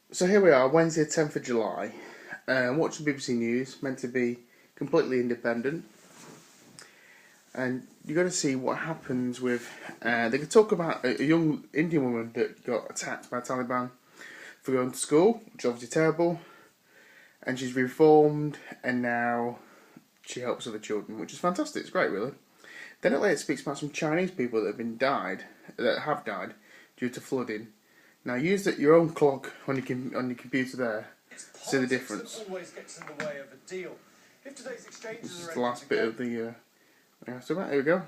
So here we are, Wednesday 10th of July, watching BBC News, meant to be completely independent. And you're going to see what happens with... they could talk about a young Indian woman that got attacked by Taliban for going to school, which is obviously terrible. And she's reformed, and now she helps other children, which is fantastic. It's great, really. Then it later speaks about some Chinese people that have died due to flooding. Now use your own clock on your computer there. See the difference. Always gets in the way of a deal. If today's exchanges This is the last bit of the. So here we go.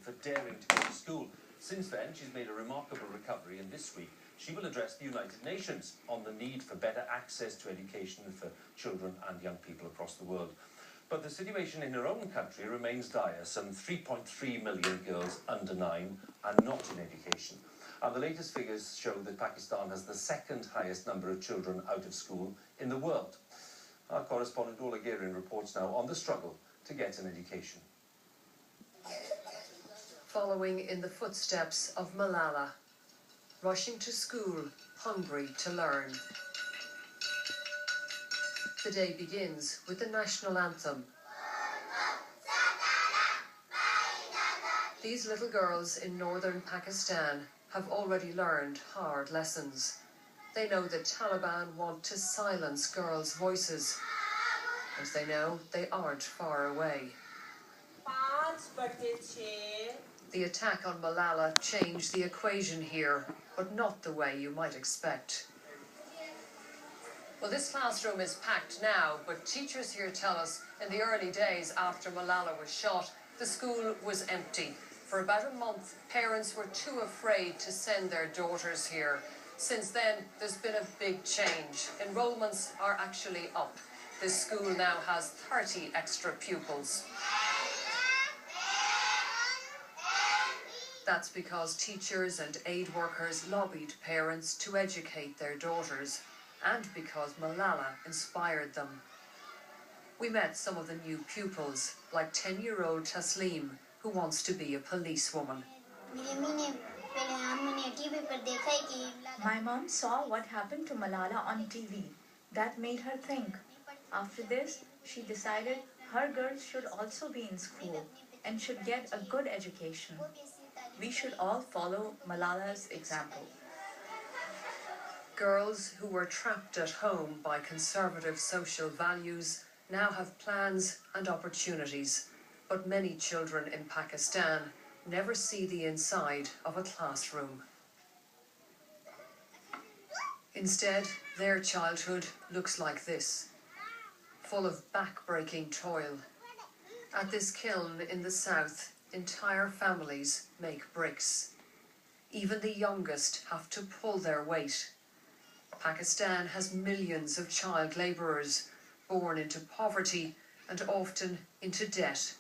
For daring to go to school. Since then, she's made a remarkable recovery, and this week she will address the United Nations on the need for better access to education for children and young people across the world. But the situation in her own country remains dire. Some 3.3 million girls under 9 are not in education. And the latest figures show that Pakistan has the second highest number of children out of school in the world. Our correspondent Ola Gerin reports now on the struggle to get an education. Following in the footsteps of Malala, rushing to school, hungry to learn. The day begins with the national anthem. These little girls in northern Pakistan have already learned hard lessons. They know that Taliban want to silence girls' voices, and they know they aren't far away. The attack on Malala changed the equation here, but not the way you might expect. Well, this classroom is packed now, but teachers here tell us in the early days after Malala was shot, the school was empty. For about a month, parents were too afraid to send their daughters here. Since then, there's been a big change. Enrollments are actually up. This school now has 30 extra pupils. That's because teachers and aid workers lobbied parents to educate their daughters, and because Malala inspired them. We met some of the new pupils, like 10-year-old Taslim, who wants to be a policewoman. My mom saw what happened to Malala on TV. That made her think. After this, she decided her girls should also be in school and should get a good education. We should all follow Malala's example. Girls who were trapped at home by conservative social values now have plans and opportunities. But many children in Pakistan never see the inside of a classroom. Instead, their childhood looks like this, full of back-breaking toil. At this kiln in the south, entire families make bricks. Even the youngest have to pull their weight. Pakistan has millions of child labourers born into poverty and often into debt.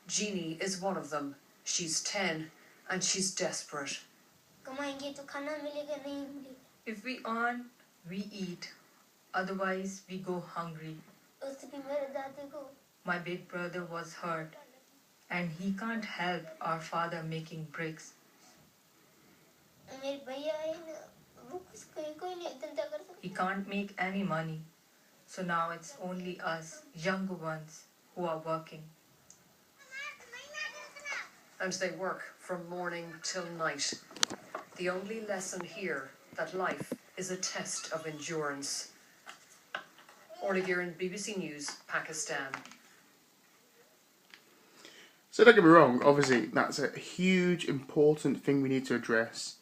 Jeannie is one of them. She's 10 and she's desperate. If we earn, we eat. Otherwise, we go hungry. My big brother was hurt, and he can't help our father making bricks. He can't make any money. So now it's only us, younger ones, who are working. And they work from morning till night. The only lesson here that life is a test of endurance. Orla Gerin, BBC News, Pakistan. So don't get me wrong, obviously that's a huge, important thing we need to address.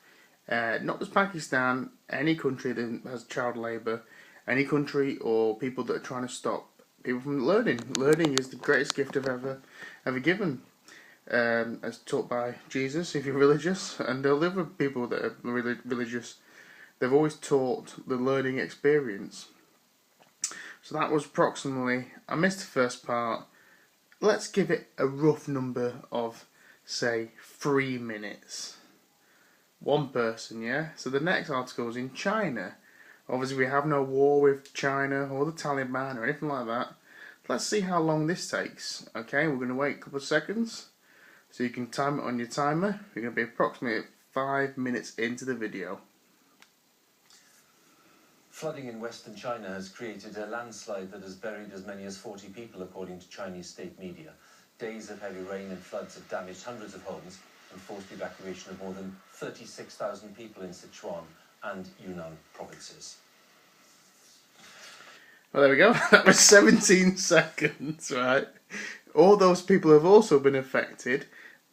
Not just Pakistan, any country that has child labour, any country or people that are trying to stop people from learning. Learning is the greatest gift I've ever given. As taught by Jesus, if you're religious, and the other people that are religious, they've always taught the learning experience. So that was approximately, I missed the first part, let's give it a rough number of, say, 3 minutes. One person, yeah? So the next article is in China. Obviously we have no war with China or the Taliban or anything like that. Let's see how long this takes. Okay, we're going to wait a couple of seconds. So you can time it on your timer. We're going to be approximately 5 minutes into the video. Flooding in western China has created a landslide that has buried as many as 40 people, according to Chinese state media. Days of heavy rain and floods have damaged hundreds of homes and forced the evacuation of more than 36,000 people in Sichuan and Yunnan provinces. Well, there we go. That was 17 seconds, right? All those people have also been affected.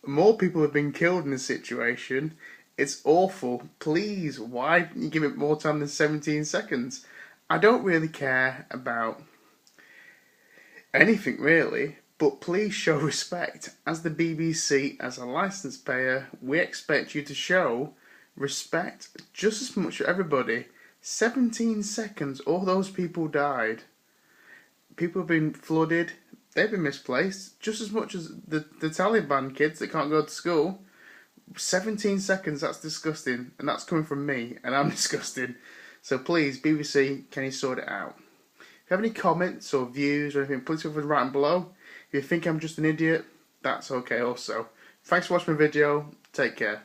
More people have been killed in this situation. It's awful. Please, why didn't you give it more time than 17 seconds? I don't really care about anything, really, but please show respect. As the BBC, as a licence payer, we expect you to show respect just as much for everybody. 17 seconds, all those people died. People have been flooded, they've been misplaced, just as much as the Taliban kids that can't go to school. 17 seconds, that's disgusting, and that's coming from me, and I'm disgusting. So please, BBC, can you sort it out? If you have any comments or views or anything, please feel free to write them below. If you think I'm just an idiot, that's okay also. Thanks for watching my video, take care.